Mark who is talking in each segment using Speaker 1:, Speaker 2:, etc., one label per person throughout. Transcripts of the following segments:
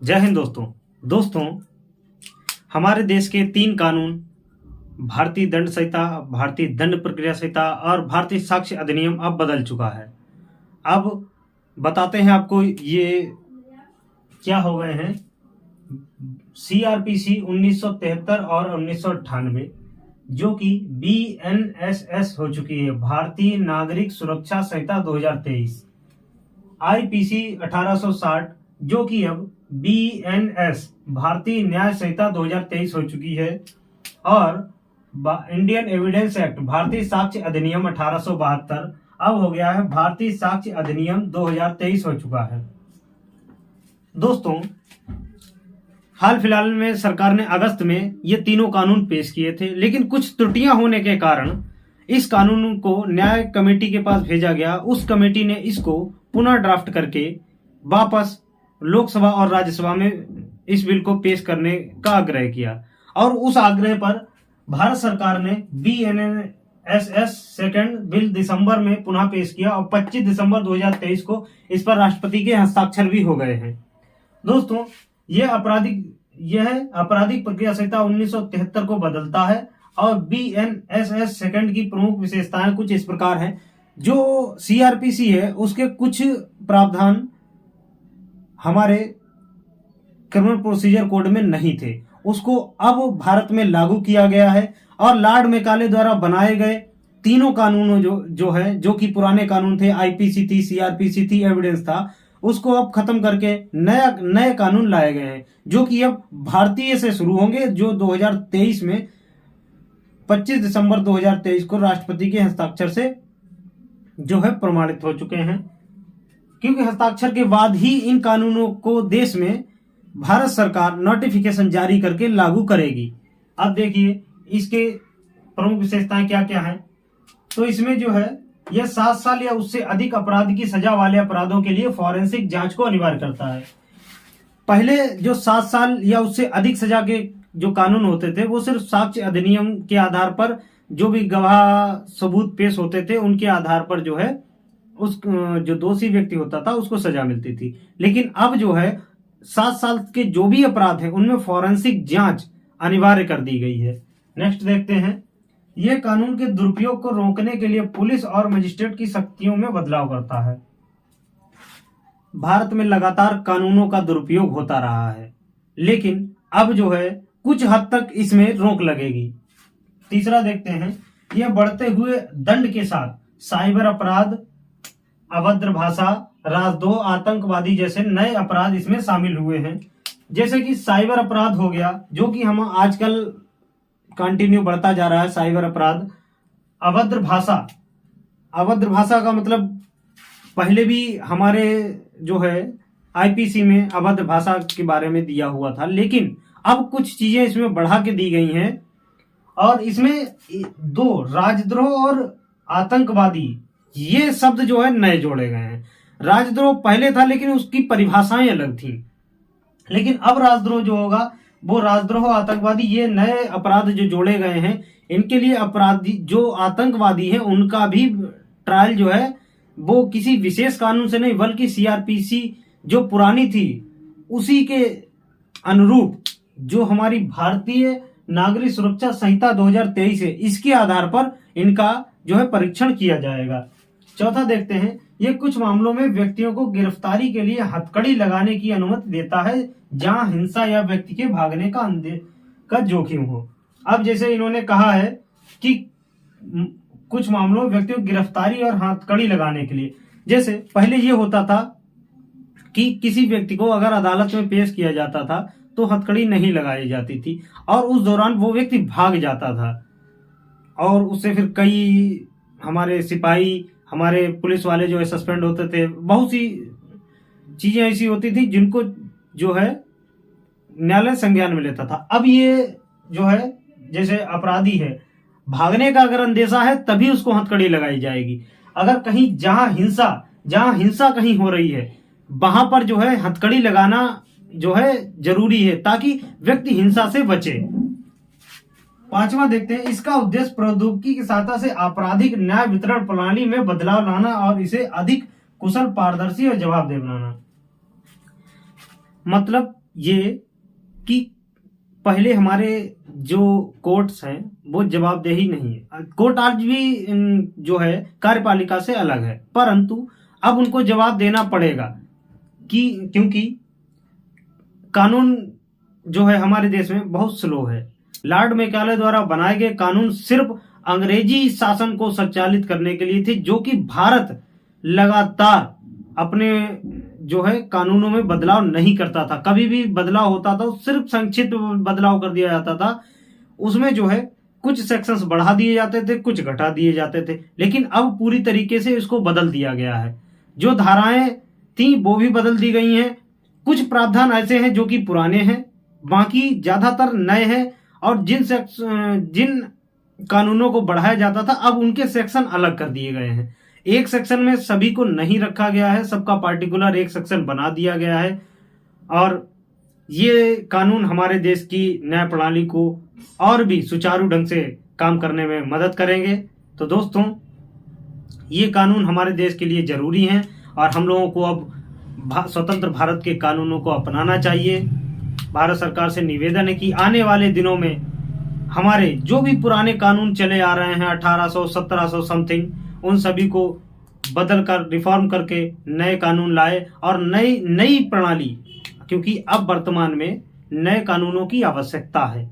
Speaker 1: जय हिंद दोस्तों हमारे देश के 3 कानून भारतीय दंड संहिता, भारतीय दंड प्रक्रिया संहिता और भारतीय साक्ष्य अधिनियम अब बदल चुका है। अब बताते हैं आपको ये क्या हो गए हैं। सीआरपीसी 1973 और 1998 जो कि बीएनएसएस हो चुकी है, भारतीय नागरिक सुरक्षा संहिता 2023, आईपीसी 1860 जो कि अब बीएनएस भारतीय न्याय संहिता 2023 हो चुकी है, और इंडियन एविडेंस एक्ट भारतीय साक्ष्य अधिनियम 1872 अब हो गया है भारतीय साक्ष्य अधिनियम 2023 हो चुका है। दोस्तों, हाल फिलहाल में सरकार ने अगस्त में ये तीनों कानून पेश किए थे, लेकिन कुछ त्रुटियां होने के कारण इस कानून को न्याय कमेटी के पास भेजा गया। उस कमेटी ने इसको पुनः ड्राफ्ट करके वापस लोकसभा और राज्यसभा में इस बिल को पेश करने का आग्रह किया, और उस आग्रह पर भारत सरकार ने बीएनएसएस सेकंड बिल दिसंबर में पुनः पेश किया और 25 दिसंबर 2023 को इस पर राष्ट्रपति के हस्ताक्षर भी हो गए हैं। दोस्तों, यह आपराधिक प्रक्रिया संहिता 1973 को बदलता है, और बीएनएसएस सेकंड की प्रमुख विशेषताएं कुछ इस प्रकार हैं। जो सीआरपीसी है उसके कुछ प्रावधान हमारे क्रिमिनल प्रोसीजर कोड में नहीं थे, उसको अब भारत में लागू किया गया है, और लॉर्ड मैकाले द्वारा बनाए गए तीनों कानूनों जो कि पुराने कानून थे, आईपीसी थी, सीआरपीसी थी, एविडेंस था, उसको अब खत्म करके नए कानून लाए गए हैं, जो कि अब भारतीय से शुरू होंगे, जो 2023 में 25 दिसंबर 2023 को राष्ट्रपति के हस्ताक्षर से प्रमाणित हो चुके हैं। क्योंकि हस्ताक्षर के बाद ही इन कानूनों को देश में भारत सरकार नोटिफिकेशन जारी करके लागू करेगी। अब देखिए इसके प्रमुख विशेषताएं क्या क्या हैं। तो इसमें यह 7 साल या उससे अधिक अपराध की सजा वाले अपराधों के लिए फॉरेंसिक जांच को अनिवार्य करता है। पहले जो 7 साल या उससे अधिक सजा के जो कानून होते थे वो सिर्फ साक्ष्य अधिनियम के आधार पर जो भी गवाह सबूत पेश होते थे उनके आधार पर उस जो दोषी व्यक्ति होता था उसको सजा मिलती थी। लेकिन अब 7 साल के जो भी अपराध हैं उनमें फॉरेंसिक जांच अनिवार्य कर दी गई है। नेक्स्ट देखते हैं। यह कानून के दुरुपयोग को रोकने के लिए पुलिस और मजिस्ट्रेट की शक्तियों में बदलाव करता है। भारत में लगातार कानूनों का दुरुपयोग होता रहा है, लेकिन अब कुछ हद तक इसमें रोक लगेगी। तीसरा देखते हैं। यह बढ़ते हुए दंड के साथ साइबर अपराध, अभद्र भाषा, राजद्रोह, आतंकवादी जैसे नए अपराध इसमें शामिल हुए हैं। जैसे कि साइबर अपराध हो गया, जो कि हम आजकल कंटिन्यू बढ़ता जा रहा है। साइबर अपराध, अभद्र भाषा का मतलब पहले भी हमारे आईपीसी में अभद्र भाषा के बारे में दिया हुआ था, लेकिन अब कुछ चीजें इसमें बढ़ा के दी गई हैं, और इसमें 2 राजद्रोह और आतंकवादी ये शब्द नए जोड़े गए हैं। राजद्रोह पहले था लेकिन उसकी परिभाषाएं अलग थी, लेकिन अब राजद्रोह होगा वो राजद्रोह, आतंकवादी ये नए अपराध जो जोड़े गए हैं। इनके लिए अपराधी जो आतंकवादी हैं उनका भी ट्रायल वो किसी विशेष कानून से नहीं बल्कि सीआरपीसी जो पुरानी थी उसी के अनुरूप जो हमारी भारतीय नागरिक सुरक्षा संहिता 2023 है, इसके आधार पर इनका परीक्षण किया जाएगा। चौथा देखते हैं। ये कुछ मामलों में व्यक्तियों को गिरफ्तारी के लिए हथकड़ी लगाने की अनुमति देता है जहां हिंसा या व्यक्ति के भागने का जोखिम हो। अब जैसे इन्होंने कहा है कि कुछ मामलों में व्यक्तियों को गिरफ्तारी और हथकड़ी लगाने के लिए, जैसे पहले ये होता था कि किसी व्यक्ति को अगर अदालत में पेश किया जाता था तो हथकड़ी नहीं लगाई जाती थी, और उस दौरान वो व्यक्ति भाग जाता था, और उससे फिर कई हमारे सिपाही, हमारे पुलिस वाले सस्पेंड होते थे। बहुत सी चीजें ऐसी होती थी जिनको न्यायालय संज्ञान में लेता था। अब ये जैसे अपराधी है, भागने का अगर अंदेशा है तभी उसको हथकड़ी लगाई जाएगी। अगर कहीं जहां हिंसा कहीं हो रही है वहां पर हथकड़ी लगाना जरूरी है ताकि व्यक्ति हिंसा से बचे। 5वां देखते हैं। इसका उद्देश्य प्रौद्योगिकी की सहायता से आपराधिक न्याय वितरण प्रणाली में बदलाव लाना और इसे अधिक कुशल, पारदर्शी और जवाबदेह बनाना। मतलब ये कि पहले हमारे जो कोर्ट्स हैं वो जवाबदेही नहीं है। कोर्ट आज भी जो है कार्यपालिका से अलग है, परंतु अब उनको जवाब देना पड़ेगा कि क्योंकि कानून जो है हमारे देश में बहुत स्लो है। लॉर्ड मैकाले द्वारा बनाए गए कानून सिर्फ अंग्रेजी शासन को संचालित करने के लिए थे, जो कि भारत लगातार अपने जो है कानूनों में बदलाव नहीं करता था। कभी भी बदलाव होता था सिर्फ संक्षिप्त बदलाव कर दिया जाता था। उसमें जो है कुछ सेक्शंस बढ़ा दिए जाते थे, कुछ घटा दिए जाते थे, लेकिन अब पूरी तरीके से इसको बदल दिया गया है। जो धाराएं थी वो भी बदल दी गई हैं। कुछ प्रावधान ऐसे हैं जो कि पुराने हैं, बाकी ज्यादातर नए हैं। और जिन कानूनों को बढ़ाया जाता था अब उनके सेक्शन अलग कर दिए गए हैं। एक सेक्शन में सभी को नहीं रखा गया है, सबका पार्टिकुलर एक सेक्शन बना दिया गया है। और ये कानून हमारे देश की न्याय प्रणाली को और भी सुचारू ढंग से काम करने में मदद करेंगे। तो दोस्तों, ये कानून हमारे देश के लिए जरूरी हैं और हम लोगों को अब स्वतंत्र भारत के कानूनों को अपनाना चाहिए। भारत सरकार से निवेदन है कि आने वाले दिनों में हमारे जो भी पुराने कानून चले आ रहे हैं 1800 1700 समथिंग, उन सभी को बदल कर रिफॉर्म करके नए कानून लाए और नई प्रणाली, क्योंकि अब वर्तमान में नए कानूनों की आवश्यकता है।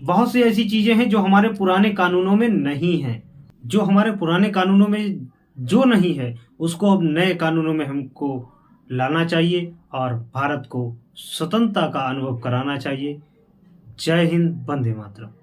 Speaker 1: बहुत सी ऐसी चीजें हैं जो हमारे पुराने कानूनों में नहीं है। जो हमारे पुराने कानूनों में जो नहीं है उसको अब नए कानूनों में हमको लाना चाहिए और भारत को स्वतंत्रता का अनुभव कराना चाहिए। जय हिंद, वंदे मातरम।